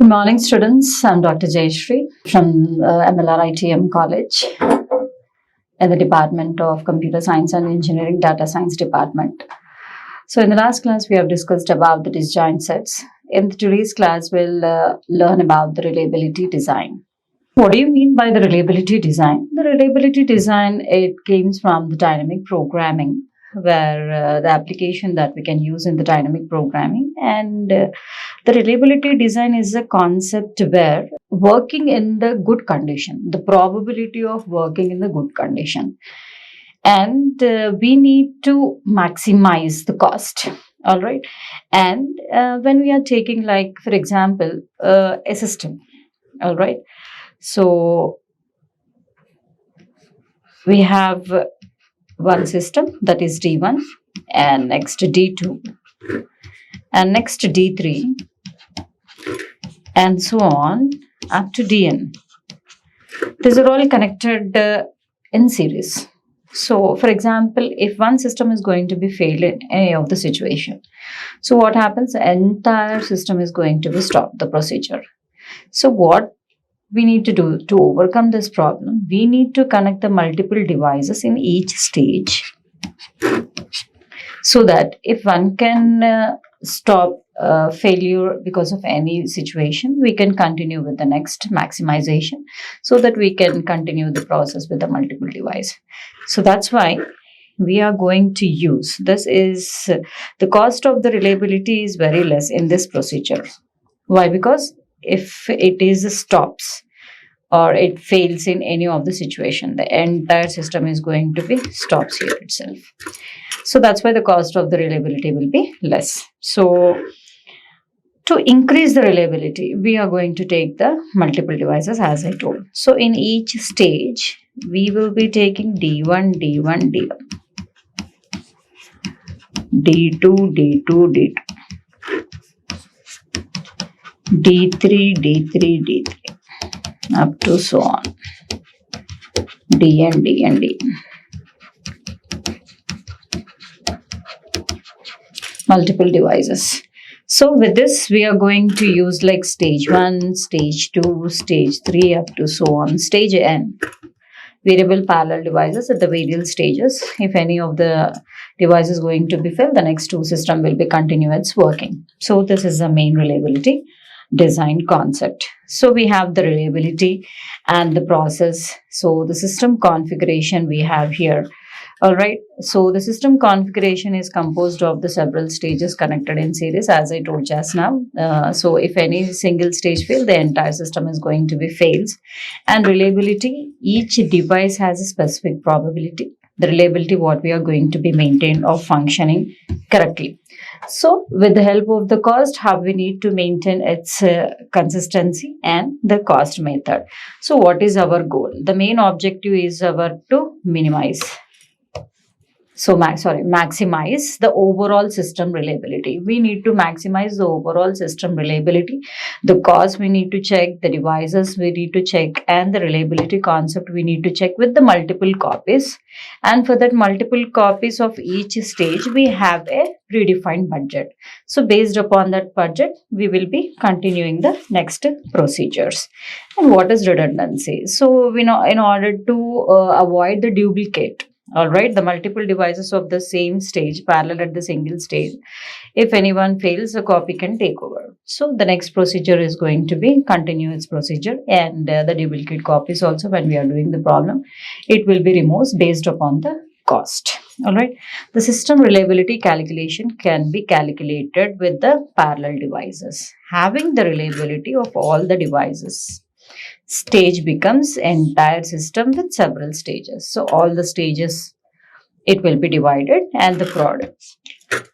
Good morning, students. I'm Dr. Jayashree from Mlritm College in the Department of Computer Science and Engineering, Data Science Department. So, in the last class, we have discussed about the disjoint sets. In today's class, we'll learn about the reliability design. What do you mean by the reliability design? The reliability design, it comes from the dynamic programming, where the application that we can use in the dynamic programming, and the reliability design is a concept where working in the good condition, the probability of working in the good condition, and we need to maximize the cost. All right. And when we are taking, like, for example, a system, all right. So we have one system, that is D1, and next D2, and next D3, and so on up to Dn. These are all connected in series. So, for example, if one system is going to be failed in any of the situation, so what happens? The entire system is going to be stopped, the procedure. So, what we need to do to overcome this problem, we need to connect the multiple devices in each stage, so that if one can stop failure because of any situation, we can continue with the next maximization, so that we can continue the process with the multiple device. So that's why we are going to use this. Is the cost of the reliability is very less in this procedure. Why? Because if it is stops or it fails in any of the situation, the entire system is going to be stops here itself. So that's why the cost of the reliability will be less. So to increase the reliability, we are going to take the multiple devices, as I told. So in each stage, we will be taking D1, D1, D1, D2, D2, D2, D3, D3, D3, up to so on, D and D and D. Multiple devices. So with this, we are going to use like stage 1, stage 2, stage 3, up to so on, stage N. Variable parallel devices at the various stages. If any of the device is going to be failed, the next two system will be continuous working. So this is the main reliability design concept. So we have the reliability and the process. So the system configuration we have here. All right. So the system configuration is composed of the several stages connected in series, as I told just now. So if any single stage fails, the entire system is going to be fails. And reliability, each device has a specific probability. The reliability, what we are going to be maintained of functioning correctly. So with the help of the cost, how we need to maintain its consistency and the cost method. So what is our goal? The main objective is our to minimize. So, maximize the overall system reliability. We need to maximize the overall system reliability. The cost we need to check, the devices we need to check, and the reliability concept we need to check with the multiple copies. And for that multiple copies of each stage, we have a predefined budget. So, based upon that budget, we will be continuing the next procedures. And what is redundancy? So, we know in order to avoid the duplicate. All right, the multiple devices of the same stage parallel at the single stage. If anyone fails, a copy can take over. So the next procedure is going to be continuous procedure, and the duplicate copies also, when we are doing the problem, it will be removed based upon the cost. All right, the system reliability calculation can be calculated with the parallel devices. Having the reliability of all the devices, stage becomes entire system with several stages. So all the stages, it will be divided, and the product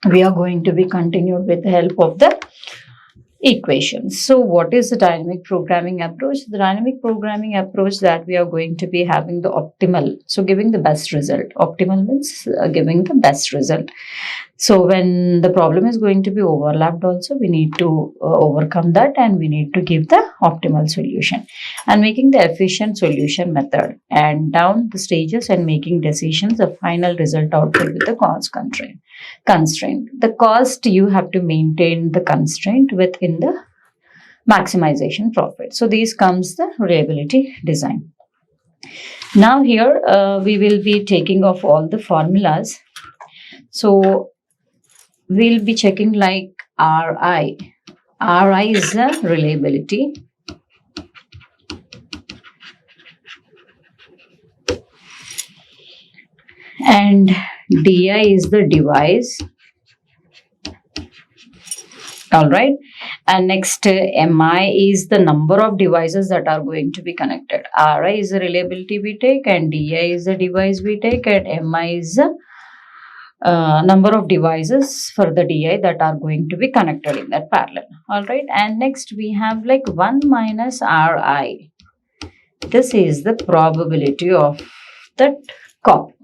we are going to be continued with the help of the equations. So what is the dynamic programming approach? The dynamic programming approach that we are going to be having the optimal, so giving the best result. Optimal means giving the best result. So when the problem is going to be overlapped also, we need to overcome that, and we need to give the optimal solution, and making the efficient solution method, and down the stages and making decisions, the final result output with the cost constraint. The cost, you have to maintain the constraint within the maximization profit. So these comes the reliability design. Now here we will be taking off all the formulas. So we'll be checking like RI. RI is the reliability. And DI is the device. All right. And next, MI is the number of devices that are going to be connected. RI is the reliability we take, and DI is the device we take, and MI is the number of devices for the DI that are going to be connected in that parallel. All right. And next, we have like 1 minus RI. This is the probability of that copy.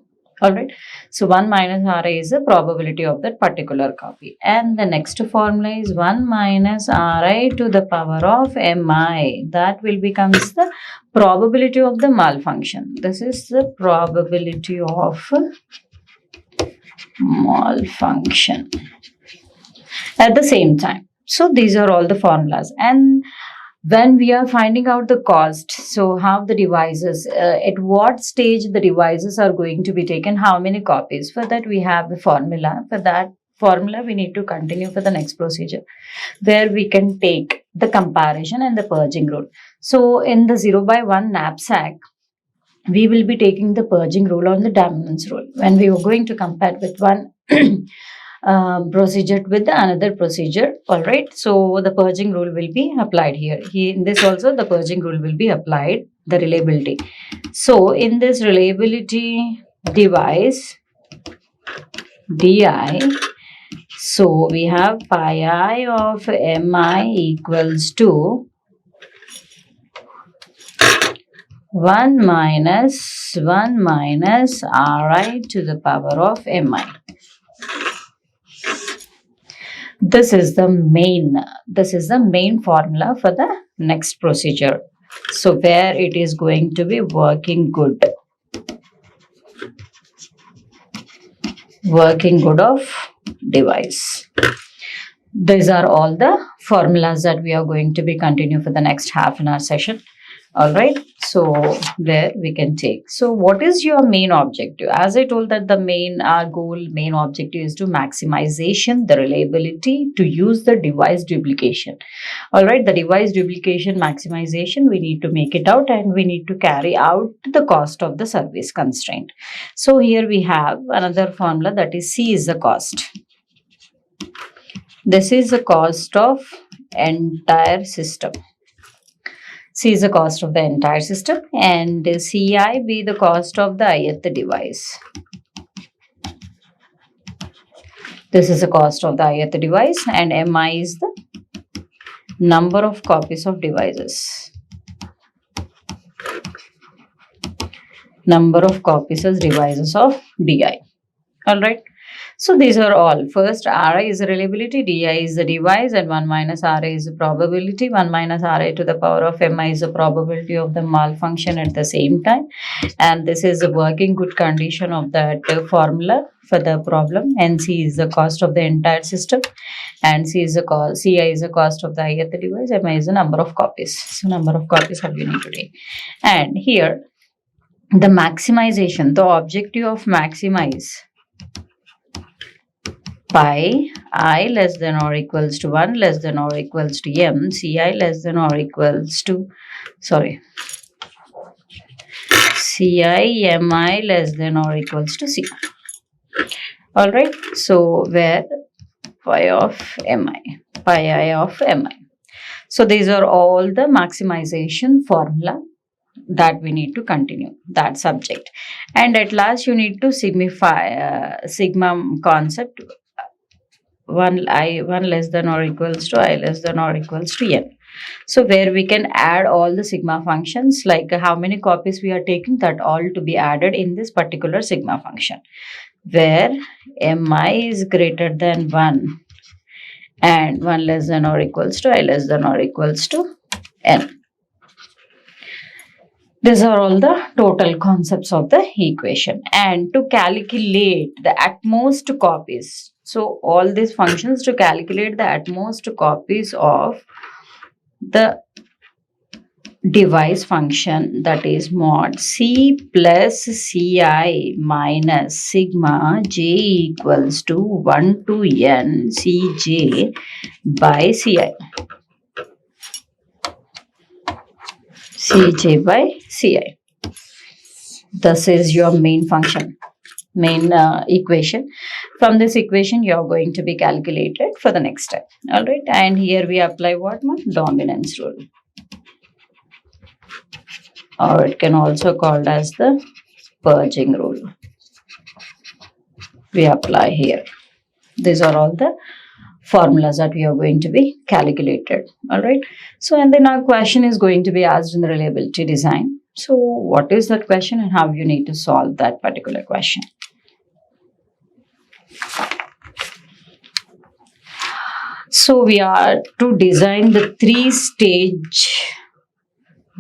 All right. So 1 minus RI is the probability of that particular copy. And the next formula is 1 minus RI to the power of MI. That will becomes the probability of the malfunction. This is the probability of malfunction at the same time. So these are all the formulas. And when we are finding out the cost, so how the devices, at what stage the devices are going to be taken, how many copies, for that we have the formula. For that formula we need to continue for the next procedure, where we can take the comparison and the purging rule. So in the 0/1 knapsack, we will be taking the purging rule on the dominance rule when we are going to compare with one procedure with the another procedure. All right. So the purging rule will be applied here. In this also the purging rule will be applied, the reliability. So in this reliability device, DI, so we have pi I of MI equals to 1 minus RI to the power of MI. This is the main formula for the next procedure. So where it is going to be working good of device. These are all the formulas that we are going to be continue for the next half an hour session. All right. So there we can take. So what is your main objective? As I told that the main objective is to maximization the reliability to use the device duplication. All right. The device duplication maximization, we need to make it out, and we need to carry out the cost of the service constraint. So here we have another formula, that is C is the cost. This is the cost of entire system. C is the cost of the entire system, and CI be the cost of the ith device. This is the cost of the ith device, and MI is the number of copies of devices. Number of copies as devices of DI. All right. So these are all. First, RI is the reliability, DI is the device, and 1 minus RI is the probability. 1 minus RI to the power of MI is the probability of the malfunction at the same time. And this is the working good condition of that formula for the problem. And C is the cost of the entire system. And CI is the cost of the ith device. MI is the number of copies. So number of copies that you need to take. And here, the maximization, the objective of maximize pi I less than or equals to 1 less than or equals to m, Ci less than or equals to, Ci mi less than or equals to C. All right. So where pi I of mi. So these are all the maximization formula that we need to continue that subject. And at last you need to signify sigma concept, 1 less than or equals to I less than or equals to n. So where we can add all the sigma functions, like how many copies we are taking, that all to be added in this particular sigma function, where mi is greater than 1 and 1 less than or equals to I less than or equals to n. These are all the total concepts of the equation. And to calculate the utmost copies, so all these functions to calculate the utmost copies of the device function, that is mod C plus Ci minus sigma j equals to 1 to n Cj by Ci. Cj by Ci. This is your main function, main equation. From this equation, you are going to be calculated for the next step. All right. And here we apply what? Dominance rule. Or it can also called as the purging rule. We apply here. These are all the formulas that we are going to be calculated. All right. So, and then our question is going to be asked in the reliability design. So, what is that question and how you need to solve that particular question? So, we are to design the 3-stage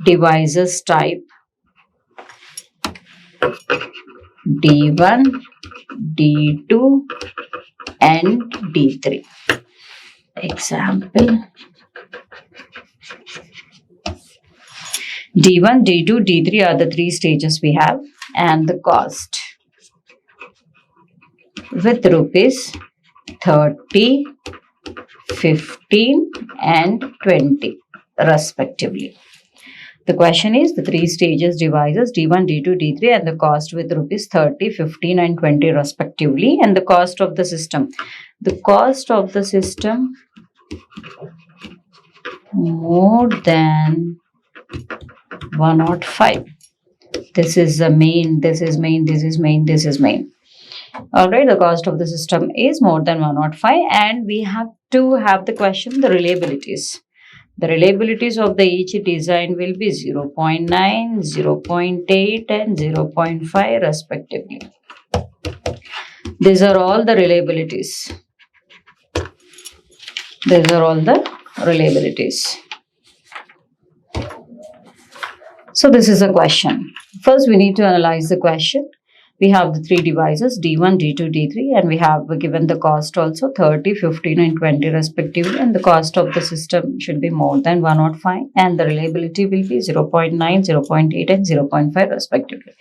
devices type D1, D2 and D3. Example, D1, D2, D3 are the 3 stages we have, and the cost with rupees 30, 15 and 20 respectively. The question is the 3 stages devices D1, D2, D3 and the cost with rupees 30, 15 and 20 respectively, and the cost of the system. The cost of the system more than 105. This is the main, this is main, this is main, this is main. Alright, the cost of the system is more than 105, and we have to have the question, the reliabilities. The reliabilities of the each design will be 0.9, 0.8 and 0.5 respectively. These are all the reliabilities. These are all the reliabilities. So this is a question. First, we need to analyze the question. We have the 3 devices D1, D2, D3 and we have given the cost also 30, 15 and 20 respectively, and the cost of the system should be more than 105 and the reliability will be 0.9, 0.8 and 0.5 respectively.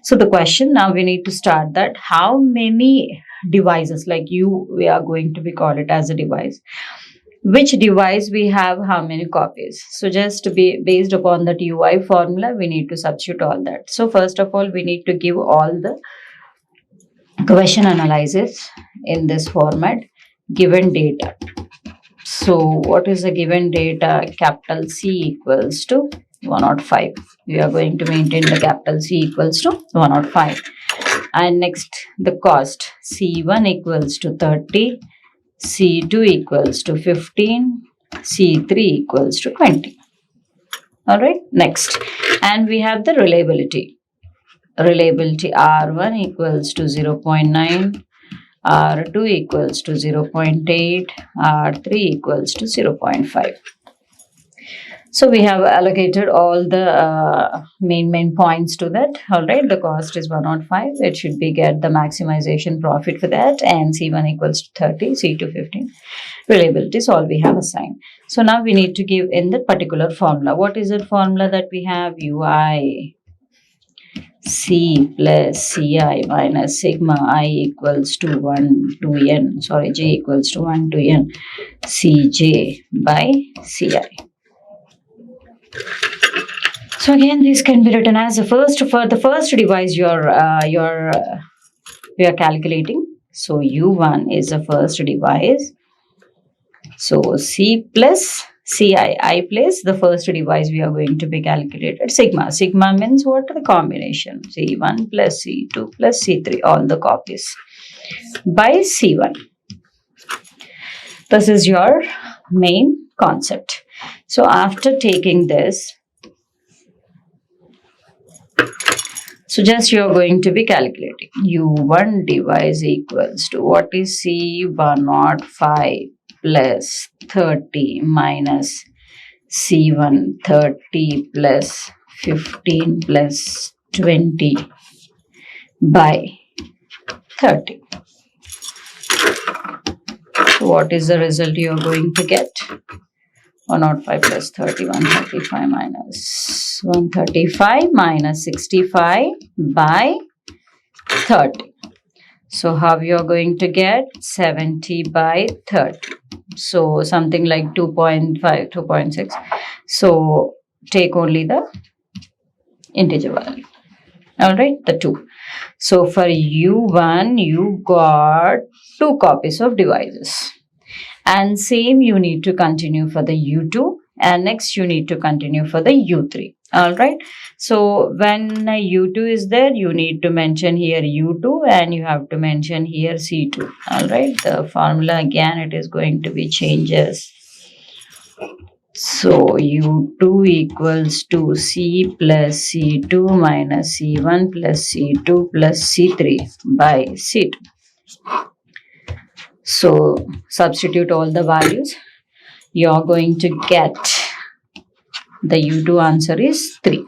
So the question, now we need to start that how many devices, like we are going to be call it as a device. Which device we have how many copies. So just to be based upon that UI formula, we need to substitute all that. So first of all, we need to give all the question analysis in this format, given data. So what is the given data? Capital C equals to 105. We are going to maintain the capital C equals to 105. And next the cost, C1 equals to 30. C2 equals to 15, C3 equals to 20. Alright, next. And we have the reliability. Reliability R1 equals to 0.9, R2 equals to 0.8, R3 equals to 0.5. So we have allocated all the main points to that. All right, the cost is 105. It should be get the maximization profit for that, and C1 equals to 30, C2 15. Reliability is all we have assigned. So now we need to give in the particular formula. What is that formula that we have? UI C plus Ci minus sigma I equals to 1 to n. Sorry, j equals to 1 to n Cj by Ci. So again, this can be written as the first for the first device we are calculating. So U1 is the first device. So C plus Ci, I place the first device we are going to be calculated. Sigma. Sigma means what? The combination. C1 plus C2 plus C3, all the copies by C1. This is your main concept. So after taking this, so just you are going to be calculating U1 device equals to what is C105 plus 30 minus C1 30 plus 15 plus 20 by 30. So what is the result you are going to get? 105 plus 30, 135 minus 135 minus 65 by 30. So how you are going to get 70 by 30? So something like 2.5, 2.6. So take only the integer value. Alright, the 2. So for U1, you got 2 copies of devices. And same you need to continue for the U2. And next you need to continue for the U3. Alright. So when U2 is there, you need to mention here U2 and you have to mention here C2. Alright. The formula again, it is going to be changes. So U2 equals to C plus C2 minus C1 plus C2 plus C3 by C2. So substitute all the values. You are going to get the U2 answer is 3.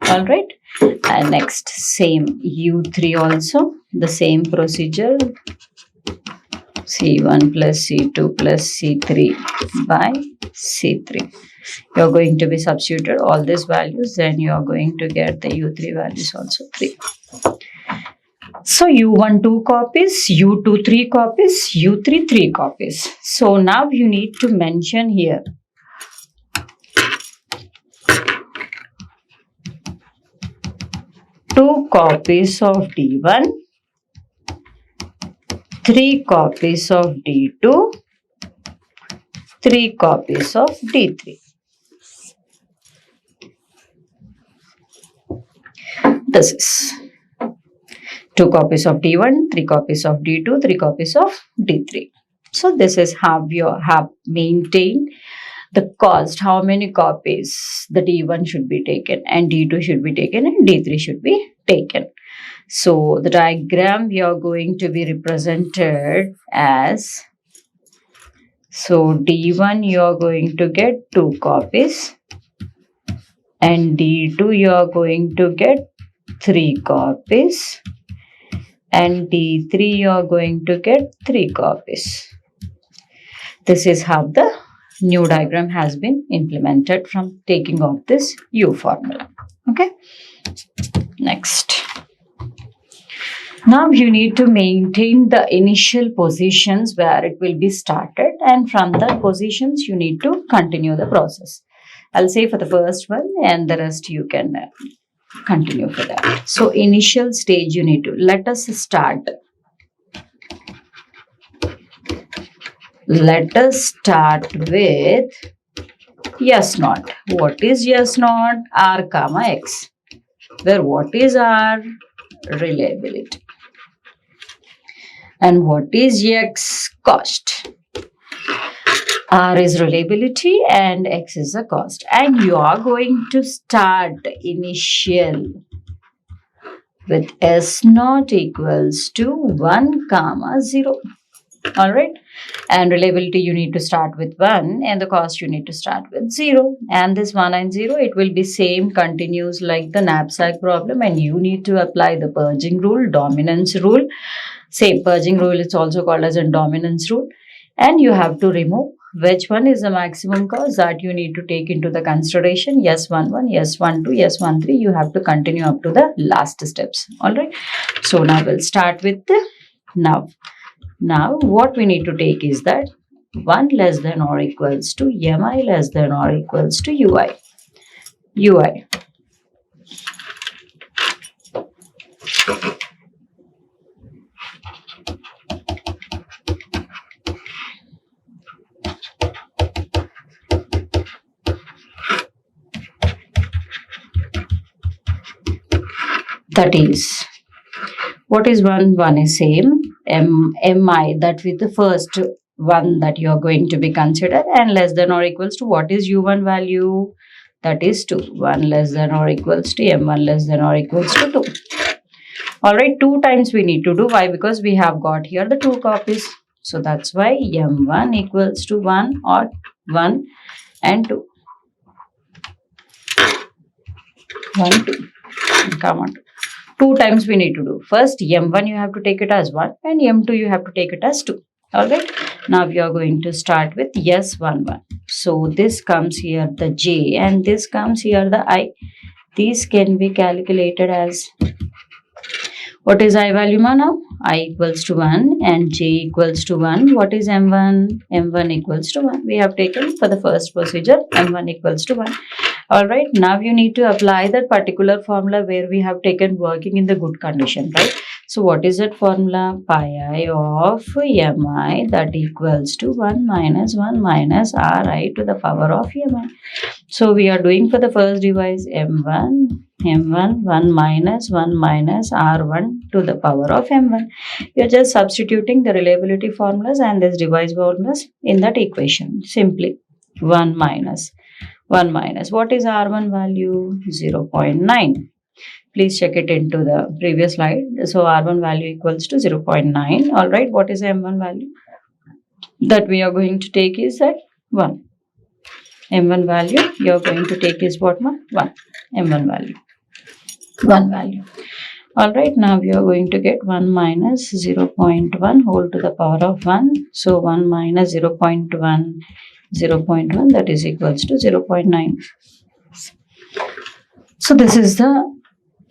Alright. And next same U3 also the same procedure. C1 plus C2 plus C3 by C3. You are going to be substituted all these values, then you are going to get the U3 values also 3. So U1 2 copies, U2 3 copies, U3 3 copies. So now you need to mention here two copies of D1, 3 copies of D2, 3 copies of D3. This is 2 copies of D1, 3 copies of D2, 3 copies of D3. So this is how you have maintained the cost, how many copies the D1 should be taken and D2 should be taken and D3 should be taken. So the diagram you are going to be represented as, so D1 you are going to get 2 copies and D2 you are going to get 3 copies and D3 you are going to get 3 copies. This is how the new diagram has been implemented from taking off this U formula. Okay. Next. Now you need to maintain the initial positions where it will be started, and from that positions you need to continue the process. I'll say for the first one and the rest you can continue for that. So initial stage you need to, let us start. Let us start with S naught. What is S naught? R comma X. Where what is R? Reliability. And what is X? Cost. R is reliability and X is the cost. And you are going to start initial with S naught equals to 1 comma 0. Alright. And reliability you need to start with 1 and the cost you need to start with 0. And this 1 and 0, it will be same continues like the knapsack problem, and you need to apply the purging rule, dominance rule. Same purging rule is also called as a dominance rule. And you have to remove which one is the maximum cost that you need to take into the consideration. S11, S12, S13. You have to continue up to the last steps. Alright. So now we'll start with the Now what we need to take is that 1 less than or equals to mi less than or equals to ui. ui. That is, what is 1? 1 is same. Mi, that with the first one that you are going to be considered, and less than or equals to what is u1 value? That is 2. 1 less than or equals to m1 less than or equals to 2. Alright, 2 times we need to do. Why? Because we have got here the 2 copies. So that's why m1 equals to 1 or 1 and 2. 1, 2. Come on. 2 times we need to do. First, m1 you have to take it as 1 and m2 you have to take it as 2. Alright. Now we are going to start with yes11. So this comes here the j and this comes here the I. These can be calculated as, what is I value now? I equals to 1 and j equals to 1. What is m1? m1 equals to 1. We have taken for the first procedure m1 equals to 1. Alright, now you need to apply that particular formula where we have taken working in the good condition, right? So what is that formula? Pi I of mi, that equals to 1 minus ri to the power of mi. So we are doing for the first device m1 1 minus r1 to the power of m1. You are just substituting the reliability formulas and this device formulas in that equation. Simply 1 minus what is r1 value? 0.9. Please check it into the previous slide. So r1 value equals to 0.9. All right, what is m1 value that we are going to take is that 1. m1 value you are going to take is what? 1. m1 value 1 value. All right, now we are going to get 1 minus 0.1 whole to the power of 1. So 1 minus 0.1 that is equals to 0.9. So this is the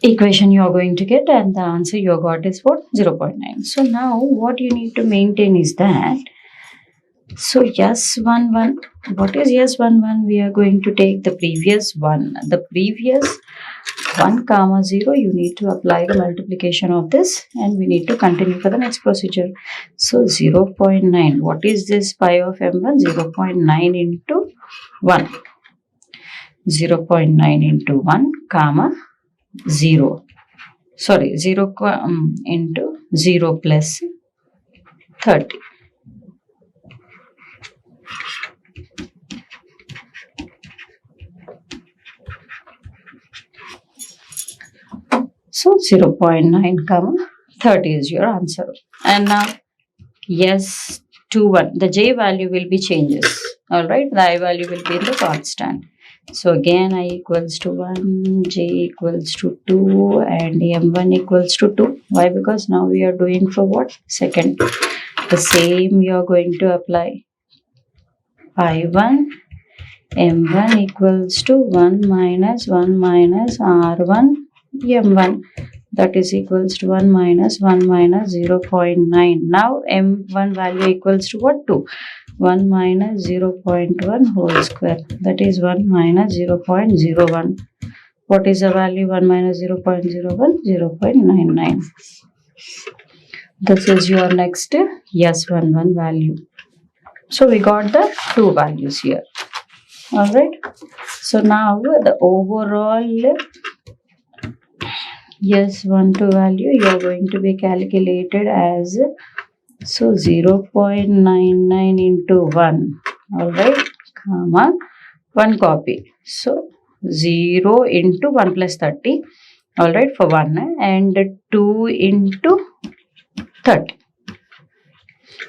equation you are going to get and the answer you got is what? 0.9. So now what you need to maintain is that, so yes11, what is yes11? We are going to take the previous 1. The previous 1 comma 0, you need to apply the multiplication of this and we need to continue for the next procedure. So 0.9, what is this pi of m1? 0.9 into 1. 0.9 into 1 comma 0. Sorry, 0 into 0 plus 30. So 0.9 comma 30 is your answer. And now yes 21, the j value will be changes. All right, the I value will be in the constant. So again I equals to 1, j equals to 2 and m1 equals to 2. Why? Because now we are doing for what? Second. The same we are going to apply. Pi 1 m1 equals to 1 minus r1 m1, that is equals to 1 minus 0.9. Now m1 value equals to what? 2. 1 minus 0.1 whole square, that is 1 minus 0.01. What is the value? 1 minus 0.01? 0.99. This is your next yes11 value. So we got the 2 values here. All right. So now the overall yes12 value you are going to be calculated as, so 0.99 into 1. All right, comma 1 copy. So 0 into 1 plus 30. All right, for 1 and 2 into 30.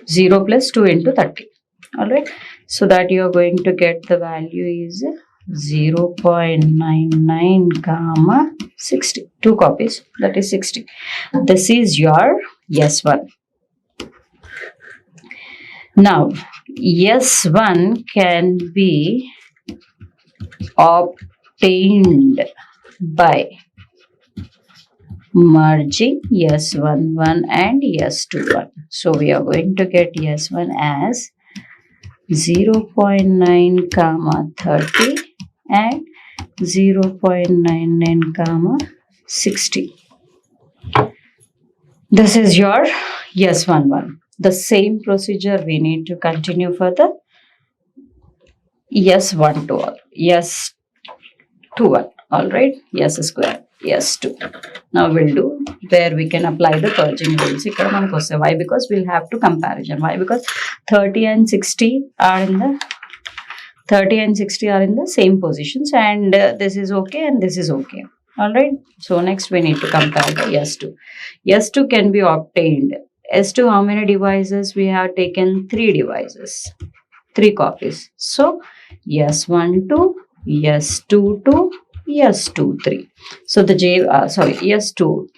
0 plus 2 into 30. All right, so that you are going to get the value is 0.99 comma 60. 2 copies, that is 60. This is your yes1. Now yes1 can be obtained by merging yes11 and yes21. So we are going to get yes1 as 0.9 comma 30 and 0.99 comma 60. This is your yes11. The same procedure we need to continue for the yes12, yes21. All right, yes square, yes2. Now we'll do where we can apply the purging rules. Why? Because we'll have to comparison. Why? Because 30 and 60 are in the same positions and this is okay and this is okay. All right. So next we need to compare the yes2. yes2 can be obtained. S2, how many devices? We have taken 3 devices, 3 copies. So yes12, yes22, yes23. So the yes2.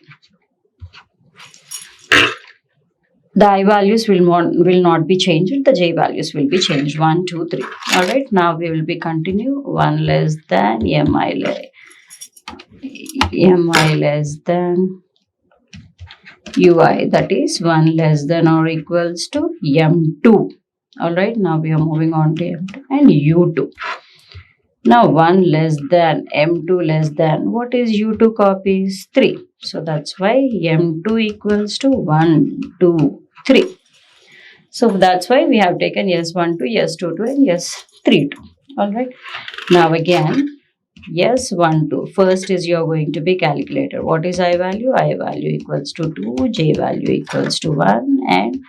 The I values will not be changed. The j values will be changed. 1, 2, 3. All right. Now we will be continue. 1 less than mi less than ui. That is 1 less than or equals to m2. All right. Now we are moving on to m2 and u2. Now 1 less than m2 less than, what is u2 copies? 3. So that's why m2 equals to 1, 2, 3. So that's why we have taken yes1, 2, yes2, 2 and yes3, 2. Alright. Now again, yes1, 2. First is you're going to be calculated. What is I value? I value equals to 2, j value equals to 1 and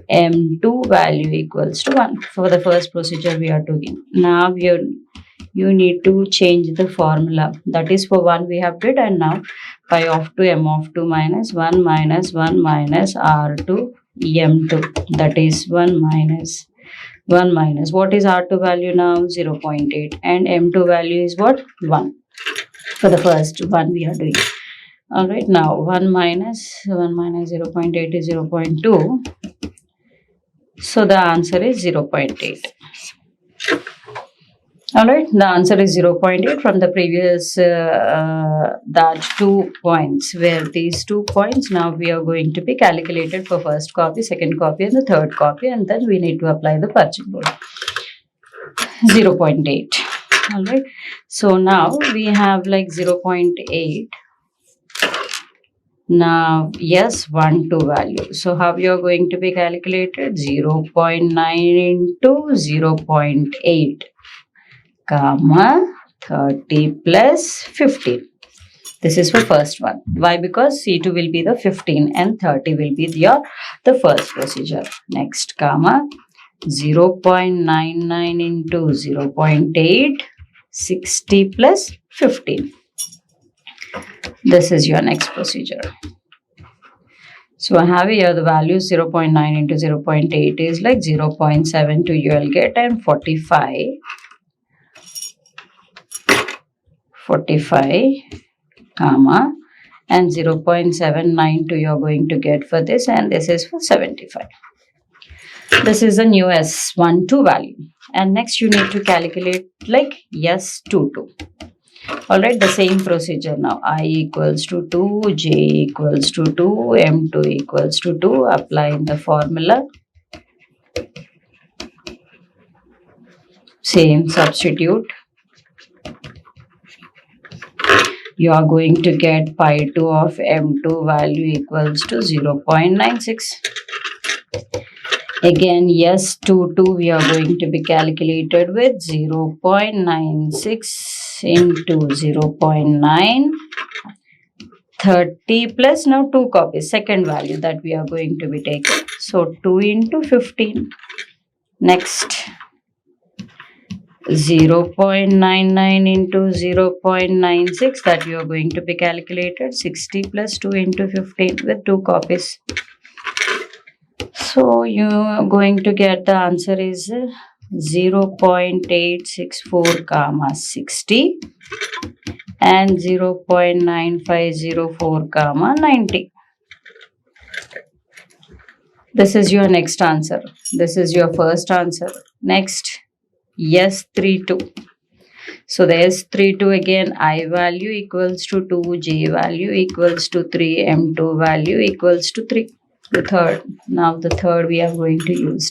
m2 value equals to 1. For the first procedure we are doing. Now you need to change the formula. That is for 1 we have did, and now pi of 2 m of 2 minus 1 minus 1 minus r2 m2. That is 1 minus what is r2 value now? 0.8 and m2 value is what? 1. For the first one we are doing. Alright, now 1 minus 0.8 is 0.2. So the answer is 0.8. Alright, the answer is 0.8 from the previous that 2 points, where these 2 points now we are going to be calculated for first copy, second copy and the third copy, and then we need to apply the purchase rule. 0.8. Alright, so now we have like 0.8. Now yes, 1, 2 value. So how you are going to be calculated? 0.9 into 0.8. Comma 30 plus 15. This is for first one. Why? Because C2 will be the 15 and 30 will be the first procedure. Next, comma 0.99 into 0.8, 60 plus 15. This is your next procedure. So I have here the value 0.9 into 0.8 is like 0.72 you will get, and 45 comma and 0.792 you are going to get for this, and this is for 75. This is the new S12 value, and next you need to calculate like S22. Alright, the same procedure now. I equals to 2, j equals to 2, m2 equals to 2. Applying the formula. Same substitute. You are going to get pi 2 of m2 value equals to 0.96. Again, yes, 2 we are going to be calculated with 0.96 into 0.9. 30 plus now 2 copies, second value that we are going to be taking. So 2 into 15. Next, 0.99 into 0.96 that you are going to be calculated. 60 plus 2 into 15 with 2 copies. So you are going to get the answer is 0.864 comma 60 and 0.9504 comma 90. This is your next answer. This is your first answer. Next, yes, 32. So there's 32 again. I value equals to 2, j value equals to 3, m2 value equals to 3. The third. Now the third we are going to use.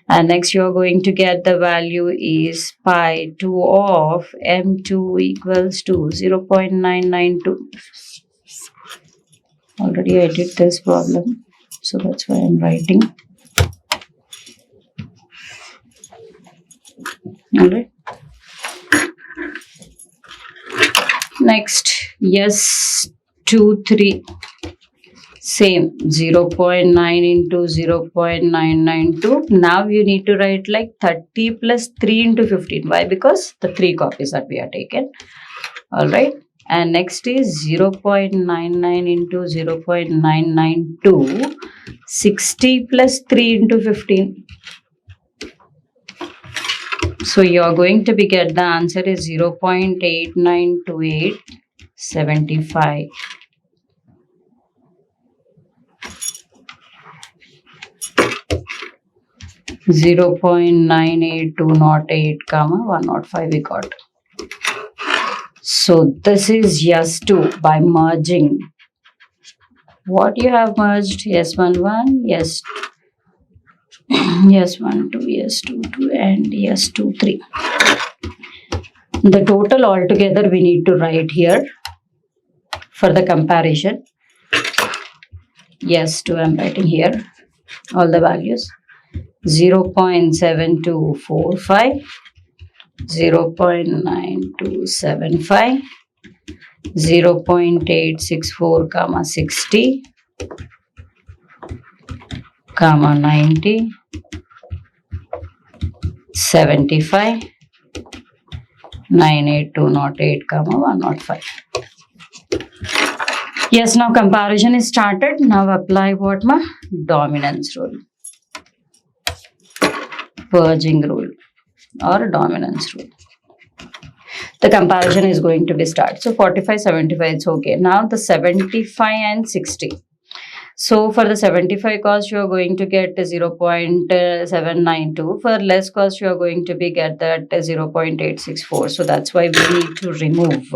And next you are going to get the value is pi 2 of m2 equals to 0.992. Already I did this problem, so that's why I'm writing. Alright. Next, yes, 2, 3. Same, 0.9 into 0.992. Now you need to write like 30 plus 3 into 15. Why? Because the 3 copies that we are taken. Alright. And next is 0.99 into 0.992. 60 plus 3 into 15. So you are going to be get the answer is 0.892875. 0.98208, comma 105 we got. So this is yes 2 by merging. What you have merged? Yes 1 1, yes yes 1 2, yes 2 2, and yes 2 3. The total altogether we need to write here for the comparison. Yes 2 I'm writing here all the values. 0.7245, 0.9275, 0.864, comma 60, comma 90, 75, 98208, comma 105. Yes, now comparison is started. Now apply what ma? Dominance rule, purging rule or dominance rule. The comparison is going to be started. So 45, 75, it's okay. Now the 75 and 60. So for the 75 cost, you are going to get 0.792. For less cost, you are going to be get that 0.864. So that's why we need to remove.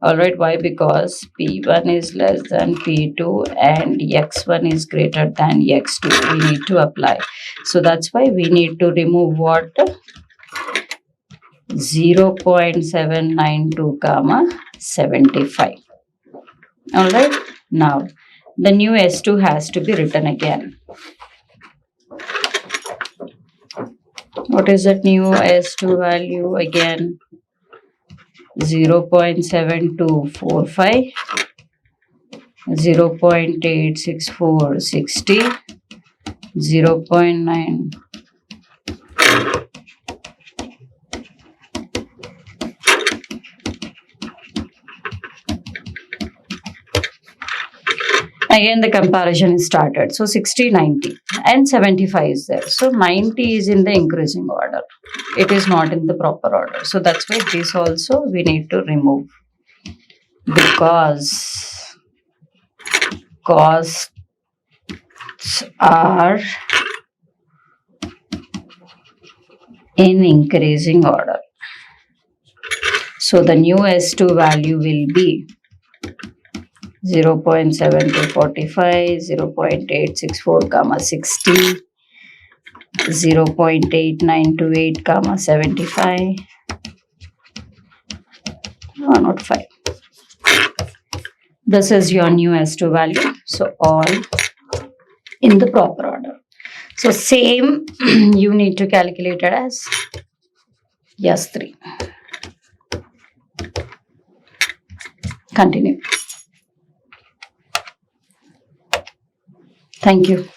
All right, why? Because P1 is less than P2 and X1 is greater than X2. We need to apply. So that's why we need to remove what? 0.792, comma 75. All right, now the new S2 has to be written again. What is that new S2 value again? 0.7245, 0.86460, 0.9. Again, the comparison is started. So 60, 90 and 75 is there. So 90 is in the increasing order. It is not in the proper order. So that's why this also we need to remove. Because costs are in increasing order. So the new S2 value will be 0.7245, 0.864, comma 60, 0.8928, comma 75, 105. This is your new S2 value. So all in the proper order. So same you need to calculate it as yes 3. Continue. Thank you.